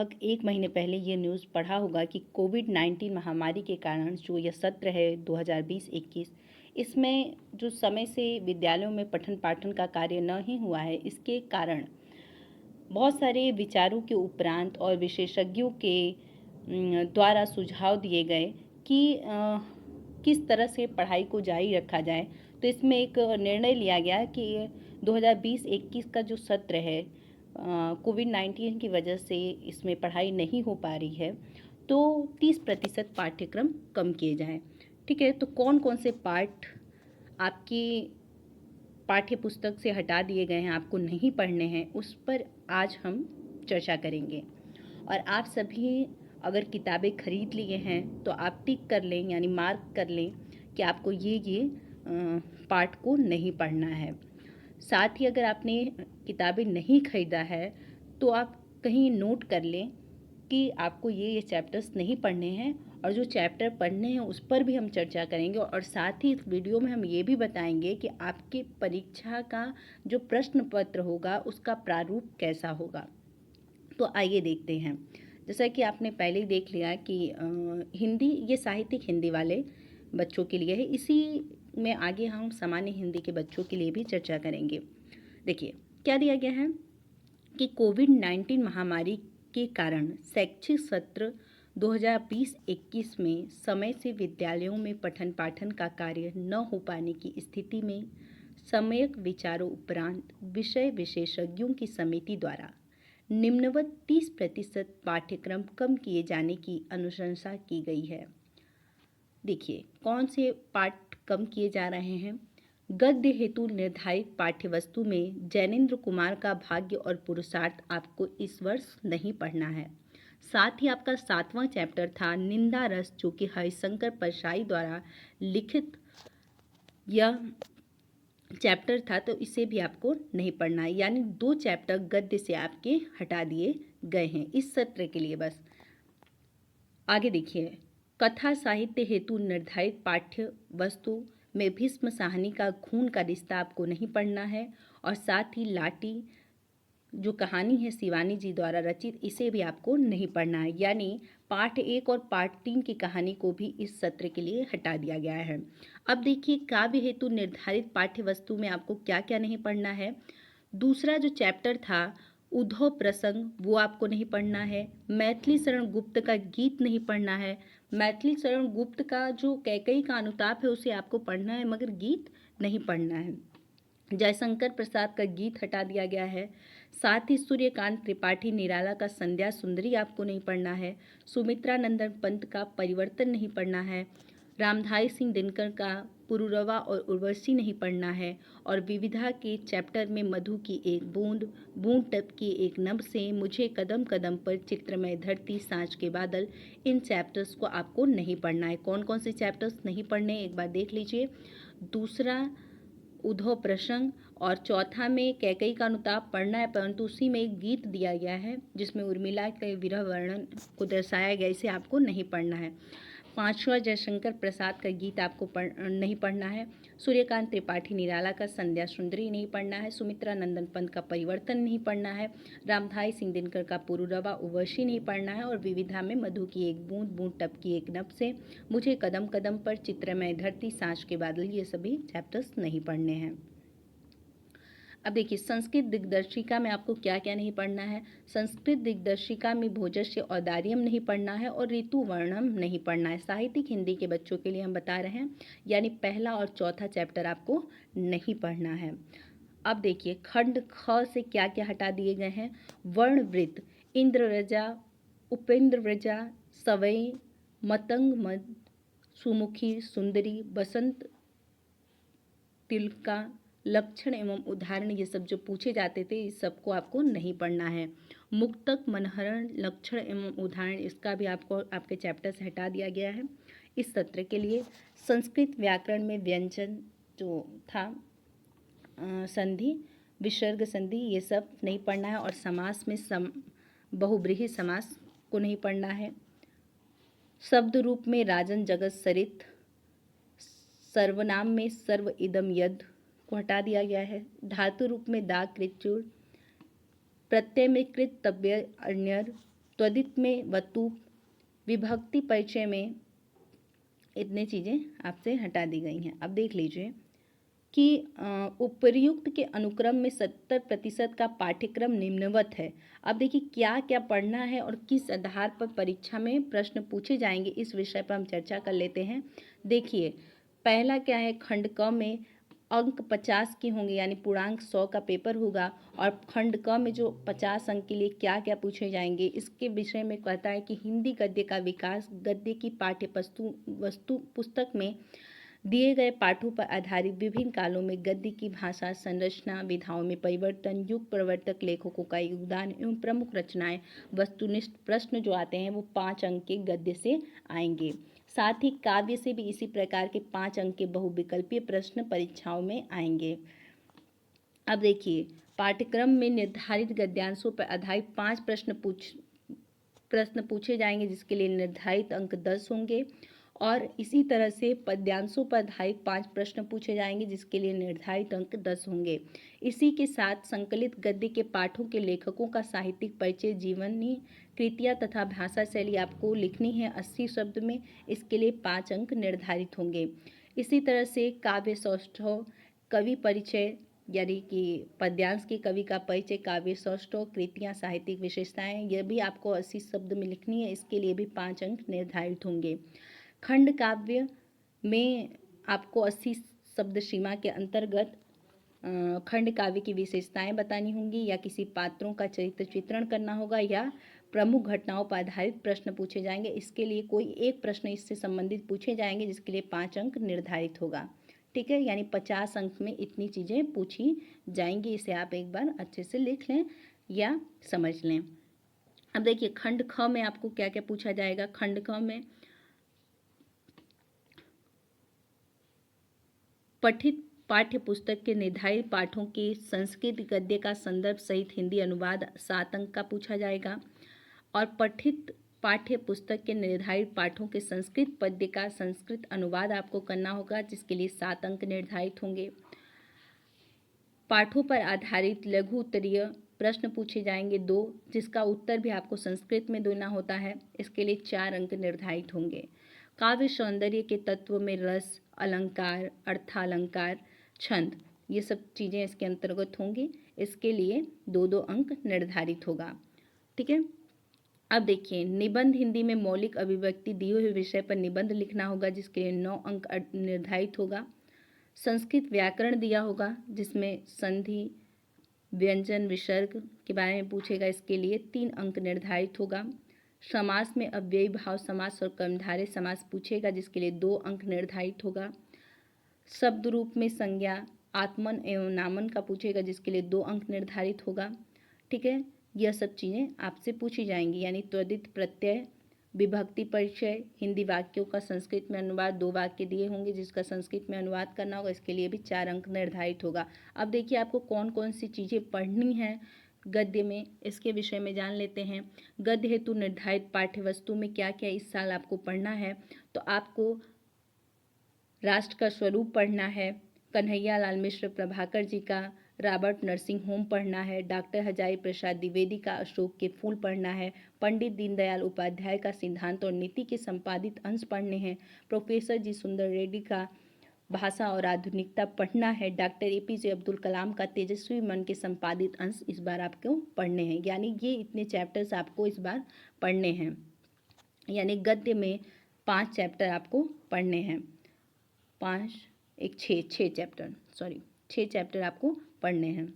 लगभग 1 महीने पहले ये न्यूज़ पढ़ा होगा कि कोविड-19 महामारी के कारण जो यह सत्र है 2020-21, इसमें जो समय से विद्यालयों में पठन-पाठन का कार्य न ही हुआ है, इसके कारण बहुत सारे विचारों के उपरांत और विशेषज्ञों के द्वारा सुझाव दिए गए कि किस तरह से पढ़ाई को जारी रखा जाए। तो इसमें एक निर्णय लिया गया कि 2020-21 का जो सत्र है, कोविड-19 की वजह से इसमें पढ़ाई नहीं हो पा रही है, तो 30% पाठ्यक्रम कम किए जाएँ। ठीक है, तो कौन-कौन से पाठ आपकी पाठ्य पुस्तक से हटा दिए गए हैं, आपको नहीं पढ़ने हैं, उस पर आज हम चर्चा करेंगे। और आप सभी अगर किताबें खरीद लिए हैं तो आप टिक कर लें, यानी मार्क कर लें कि आपको ये पाठ को नहीं पढ़ना है। साथ ही अगर आपने किताबें नहीं खरीदा है तो आप कहीं नोट कर लें कि आपको ये चैप्टर्स नहीं पढ़ने हैं, और जो चैप्टर पढ़ने हैं उस पर भी हम चर्चा करेंगे। और साथ ही इस वीडियो में हम ये भी बताएंगे कि आपके परीक्षा का जो प्रश्न पत्र होगा उसका प्रारूप कैसा होगा। तो आइए देखते हैं। जैसा कि आपने पहले ही देख लिया कि हिंदी, ये साहित्यिक हिंदी वाले बच्चों के लिए है, इसी में आगे हम सामान्य हिंदी के बच्चों के लिए भी चर्चा करेंगे। देखिए क्या दिया गया है कि कोविड-19 महामारी के कारण शैक्षिक सत्र 2020-21 में समय से विद्यालयों में पठन पाठन का कार्य न हो पाने की स्थिति में सम्यक विचारों उपरांत विषय विशेषज्ञों की समिति द्वारा निम्नवत 30% पाठ्यक्रम कम किए जाने की अनुशंसा की गई है। देखिए कौन से पाठ कम किए जा रहे हैं। गद्य हेतु निर्धारित पाठ्यवस्तु में जैनेन्द्र कुमार का भाग्य और पुरुषार्थ आपको इस वर्ष नहीं पढ़ना है। साथ ही आपका 7वां चैप्टर था निंदा रस, जो कि हरिशंकर परसाई द्वारा लिखित यह चैप्टर था, तो इसे भी आपको नहीं पढ़ना है। यानी 2 चैप्टर गद्य से आपके हटा दिए गए हैं इस सत्र के लिए बस। आगे देखिए, कथा साहित्य हेतु निर्धारित पाठ्य वस्तु में भीष्म साहनी का खून का रिश्ता आपको नहीं पढ़ना है, और साथ ही लाटी जो कहानी है शिवानी जी द्वारा रचित, इसे भी आपको नहीं पढ़ना है। यानी पाठ 1 और पाठ 3 की कहानी को भी इस सत्र के लिए हटा दिया गया है। अब देखिए काव्य हेतु निर्धारित पाठ्य वस्तु में आपको क्या क्या नहीं पढ़ना है। दूसरा जो चैप्टर था उद्धव प्रसंग, वो आपको नहीं पढ़ना है। मैथिली शरण गुप्त का गीत नहीं पढ़ना है। मैथिली शरण गुप्त का जो कैकेयी का अनुताप है उसे आपको पढ़ना है, मगर गीत नहीं पढ़ना है। जयशंकर प्रसाद का गीत हटा दिया गया है। साथ ही सूर्यकांत त्रिपाठी निराला का संध्या सुंदरी आपको नहीं पढ़ना है। सुमित्रा नंदन पंत का परिवर्तन नहीं पढ़ना है। रामधारी सिंह दिनकर का पुरुरवा और उर्वशी नहीं पढ़ना है। और विविधा के चैप्टर में मधु की एक बूंद, बूंद टपकी एक नभ से, मुझे कदम कदम पर, चित्रमय धरती, सांझ के बादल, इन चैप्टर्स को आपको नहीं पढ़ना है। कौन कौन से चैप्टर्स नहीं पढ़ने एक बार देख लीजिए। दूसरा उद्धव प्रसंग, और चौथा में कैकेयी का अनुताप पढ़ना है, परंतु उसी में एक गीत दिया गया है जिसमें उर्मिला के विरह वर्णन को दर्शाया गया, इसे आपको नहीं पढ़ना है। 5वां जयशंकर प्रसाद का गीत आपको नहीं पढ़ना है। सूर्यकांत त्रिपाठी निराला का संध्या सुंदरी नहीं पढ़ना है। सुमित्रा नंदन पंत का परिवर्तन नहीं पढ़ना है। रामधारी सिंह दिनकर का पुरुरवा उर्वशी नहीं पढ़ना है। और विविधा में मधु की एक बूंद, बूंद टपकी एक नभ से, मुझे कदम कदम पर, चित्रमय धरती, सांझ के बादल, ये सभी चैप्टर्स नहीं पढ़ने हैं। अब देखिए संस्कृत दिग्दर्शिका में आपको क्या क्या नहीं पढ़ना है। संस्कृत दिग्दर्शिका में भोजस्य औदार्यम नहीं पढ़ना है और ऋतु वर्णम नहीं पढ़ना है। साहित्यिक हिंदी के बच्चों के लिए हम बता रहे हैं, यानी पहला और चौथा चैप्टर आपको नहीं पढ़ना है। अब देखिए खंड ख से क्या क्या हटा दिए गए हैं। वर्णवृत्त, इंद्रव्रजा, उपेंद्रव्रजा, सवई, मतंग मद, सुमुखी, सुंदरी, बसंत, तिलका, लक्षण एवं उदाहरण, ये सब जो पूछे जाते थे इस सबको आपको नहीं पढ़ना है। मुक्तक, मनहरण, लक्षण एवं उदाहरण, इसका भी आपको आपके चैप्टर से हटा दिया गया है इस सत्र के लिए। संस्कृत व्याकरण में व्यंजन जो था, संधि, विसर्ग संधि, ये सब नहीं पढ़ना है। और समास में बहुब्रीहि समास को नहीं पढ़ना है। शब्द रूप में राजन, जगत, सरित, सर्वनाम में सर्व, इदम, यद को हटा दिया गया है। धातु रूप में दा, कृत, चूर, प्रत्यय में कृत, तव्य, अन्यर, त्वदित में वस्तु, विभक्ति परिचय में इतनी चीज़ें आपसे हटा दी गई हैं। अब देख लीजिए कि उपर्युक्त के अनुक्रम में 70% का पाठ्यक्रम निम्नवत है। अब देखिए क्या क्या पढ़ना है और किस आधार पर परीक्षा में प्रश्न पूछे जाएंगे, इस विषय पर हम चर्चा कर लेते हैं। देखिए पहला क्या है, खंड क में अंक 50 के होंगे, यानी पूर्णांक 100 का पेपर होगा। और खंड क में जो 50 अंक के लिए क्या क्या पूछे जाएंगे, इसके विषय में कहता है कि हिंदी गद्य का विकास, गद्य की पाठ्य वस्तु पुस्तक में दिए गए पाठों पर आधारित विभिन्न कालों में गद्य की भाषा संरचना, विधाओं में परिवर्तन, युग प्रवर्तक लेखकों का योगदान एवं प्रमुख रचनाएं, वस्तुनिष्ठ प्रश्न जो आते हैं वो 5 अंक के गद्य से आएंगे। साथ ही काव्य से भी इसी प्रकार के 5 अंक के बहुविकल्पीय प्रश्न परीक्षाओं में आएंगे। अब देखिए पाठ्यक्रम में निर्धारित गद्यांशों पर आधारित 5 प्रश्न पूछे जाएंगे, जिसके लिए निर्धारित अंक 10 होंगे। और इसी तरह से पद्यांशों पर आधारित 5 प्रश्न पूछे जाएंगे, जिसके लिए निर्धारित अंक 10 होंगे। इसी के साथ संकलित गद्य के पाठों के लेखकों का साहित्यिक परिचय, जीवनी, कृतियाँ तथा भाषा शैली आपको लिखनी है 80 शब्द में, इसके लिए 5 अंक निर्धारित होंगे। इसी तरह से काव्य सौष्ठव, कवि परिचय यानी कि पद्यांश के कवि का परिचय, काव्य सौष्ठव, कृतियाँ, साहित्यिक विशेषताएं, यह भी आपको 80 शब्द में लिखनी है, इसके लिए भी 5 अंक निर्धारित होंगे। खंड काव्य में आपको 80 शब्द सीमा के अंतर्गत खंड काव्य की विशेषताएं बतानी होंगी, या किसी पात्रों का चरित्र चित्रण करना होगा, या प्रमुख घटनाओं पर आधारित प्रश्न पूछे जाएंगे। इसके लिए कोई एक प्रश्न इससे संबंधित पूछे जाएंगे, जिसके लिए 5 अंक निर्धारित होगा। ठीक है, यानी 50 अंक में इतनी चीज़ें पूछी जाएंगी। इसे आप एक बार अच्छे से लिख लें या समझ लें। अब देखिए खंड ख में आपको क्या क्या पूछा जाएगा। खंड ख में पठित पाठ्य पुस्तक के निर्धारित पाठों के संस्कृत गद्य का संदर्भ सहित हिंदी अनुवाद 7 अंक का पूछा जाएगा। और पठित पाठ्य पुस्तक के निर्धारित पाठों के संस्कृत पद्य का संस्कृत अनुवाद आपको करना होगा, जिसके लिए 7 अंक निर्धारित होंगे। पाठों पर आधारित लघु उत्तरीय प्रश्न पूछे जाएंगे 2, जिसका उत्तर भी आपको संस्कृत में देना होता है, इसके लिए 4 अंक निर्धारित होंगे। काव्य सौंदर्य के तत्व में रस, अलंकार, अर्थालंकार, छंद, ये सब चीज़ें इसके अंतर्गत होंगी, इसके लिए 2-2 अंक निर्धारित होगा। ठीक है, अब देखिए निबंध हिंदी में मौलिक अभिव्यक्ति दिए हुए विषय पर निबंध लिखना होगा, जिसके लिए 9 अंक निर्धारित होगा। संस्कृत व्याकरण दिया होगा, जिसमें संधि, व्यंजन, विसर्ग के बारे में पूछेगा, इसके लिए 3 अंक निर्धारित होगा। समास में अव्ययी भाव समास और कर्मधारय समास पूछेगा, जिसके लिए 2 अंक निर्धारित होगा। शब्द रूप में संज्ञा, आत्मन एवं नामन का पूछेगा, जिसके लिए 2 अंक निर्धारित होगा। ठीक है, यह सब चीज़ें आपसे पूछी जाएंगी, यानी त्वदित प्रत्यय, विभक्ति परिचय, हिंदी वाक्यों का संस्कृत में अनुवाद, 2 वाक्य दिए होंगे जिसका संस्कृत में अनुवाद करना होगा, इसके लिए भी 4 अंक निर्धारित होगा। अब देखिए आपको कौन कौन सी चीज़ें पढ़नी हैं गद्य में, इसके विषय में जान लेते हैं। गद्य हेतु निर्धारित पाठ्य वस्तु में क्या क्या इस साल आपको पढ़ना है, तो आपको राष्ट्र का स्वरूप पढ़ना है, कन्हैया लाल मिश्र प्रभाकर जी का रॉबर्ट नर्सिंग होम पढ़ना है, डॉक्टर हजारी प्रसाद द्विवेदी का अशोक के फूल पढ़ना है, पंडित दीनदयाल उपाध्याय का सिद्धांत और नीति के संपादित अंश पढ़ने हैं, प्रोफेसर जी सुंदर रेड्डी का भाषा और आधुनिकता पढ़ना है, डॉक्टर एपीजे अब्दुल कलाम का तेजस्वी मन के संपादित अंश इस बार आपको पढ़ने हैं। यानी ये इतने चैप्टर्स आपको इस बार पढ़ने हैं, यानी गद्य में 5 चैप्टर आपको पढ़ने हैं। 6 चैप्टर आपको पढ़ने हैं।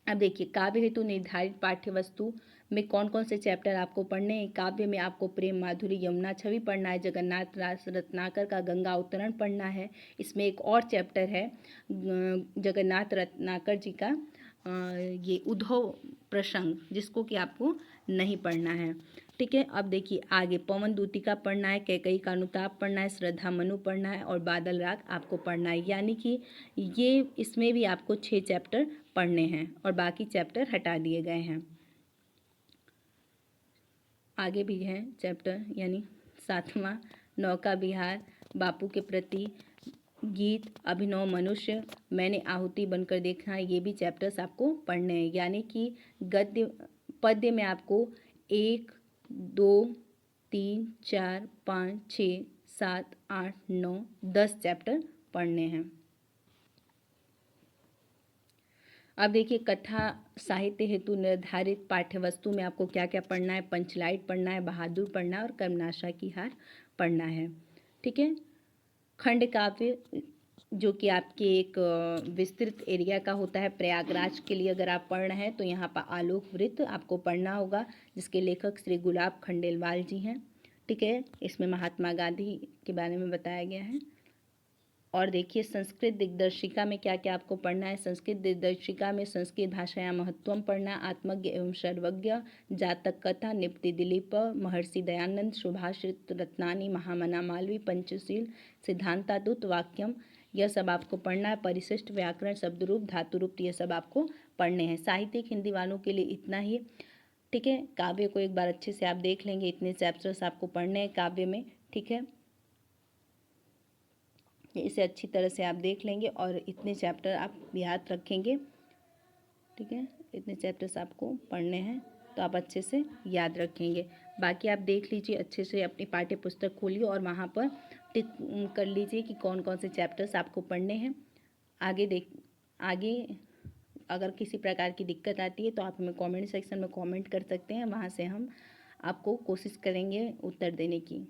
अब देखिए काव्य हेतु निर्धारित पाठ्य वस्तु में कौन कौन से चैप्टर आपको पढ़ने हैं। काव्य में आपको प्रेम माधुरी यमुना छवि पढ़ना है, जगन्नाथ दास रत्नाकर का गंगा अवतरण पढ़ना है। इसमें एक और चैप्टर है जगन्नाथ रत्नाकर जी का ये उद्धव प्रसंग, जिसको कि आपको नहीं पढ़ना है। ठीक है, अब देखिए आगे पवन दूतिका पढ़ना है, कैकई का अनुताप पढ़ना है, श्रद्धा मनु पढ़ना है और बादल राग आपको पढ़ना है। यानी कि ये इसमें भी आपको 6 चैप्टर पढ़ने हैं और बाकी चैप्टर हटा दिए गए हैं। आगे भी है चैप्टर, यानी 7वां नौका विहार, बापू के प्रति, गीत, अभिनव मनुष्य, मैंने आहुति बनकर देखा, ये भी चैप्टर्स आपको पढ़ने हैं। यानी कि गद्य पद्य में आपको 1, 2 3 4 5 6 7 8 9 10 चैप्टर पढ़ने हैं। अब देखिए, कथा साहित्य हेतु निर्धारित पाठ्यवस्तु में आपको क्या क्या पढ़ना है। पंचलाइट पढ़ना है, बहादुर पढ़ना है और कर्मनाशा की हार पढ़ना है। ठीक है। खंड काव्य जो कि आपके एक विस्तृत एरिया का होता है। प्रयागराज के लिए अगर आप पढ़ रहे हैं तो यहाँ पर आलोक वृत्त आपको पढ़ना होगा, जिसके लेखक श्री गुलाब खंडेलवाल जी हैं। ठीक है। इसमें महात्मा गांधी के बारे में बताया गया है। और देखिए, संस्कृत दिग्दर्शिका में क्या क्या आपको पढ़ना है। संस्कृत दिग्दर्शिका में संस्कृत भाषाया महत्वम पढ़ना, आत्मज्ञ एवं सर्वज्ञ, जातक कथा, निपति दिलीप, महर्षि दयानंद, सुभाषित रत्नानी, महामना मालवी, पंचशील, सिद्धांतादूत, वाक्यम, यह सब आपको पढ़ना है। परिशिष्ट, व्याकरण, शब्दरूप, धातुरूप, ये सब आपको पढ़ने हैं। साहित्यिक हिंदी वालों के लिए इतना ही। ठीक है। काव्य को एक बार अच्छे से आप देख लेंगे। इतने चैप्टर्स आपको पढ़ने हैं काव्य में। ठीक है। इसे अच्छी तरह से आप देख लेंगे और इतने चैप्टर आप याद रखेंगे। ठीक है। इतने चैप्टर्स आपको पढ़ने हैं तो आप अच्छे से याद रखेंगे। बाकी आप देख लीजिए, अच्छे से अपनी पाठ्य पुस्तक खोलिए और वहाँ पर टिक कर लीजिए कि कौन कौन से चैप्टर्स आपको पढ़ने हैं। आगे अगर किसी प्रकार की दिक्कत आती है तो आप हमें कमेंट सेक्शन में कमेंट कर सकते हैं। वहाँ से हम आपको कोशिश करेंगे उत्तर देने की।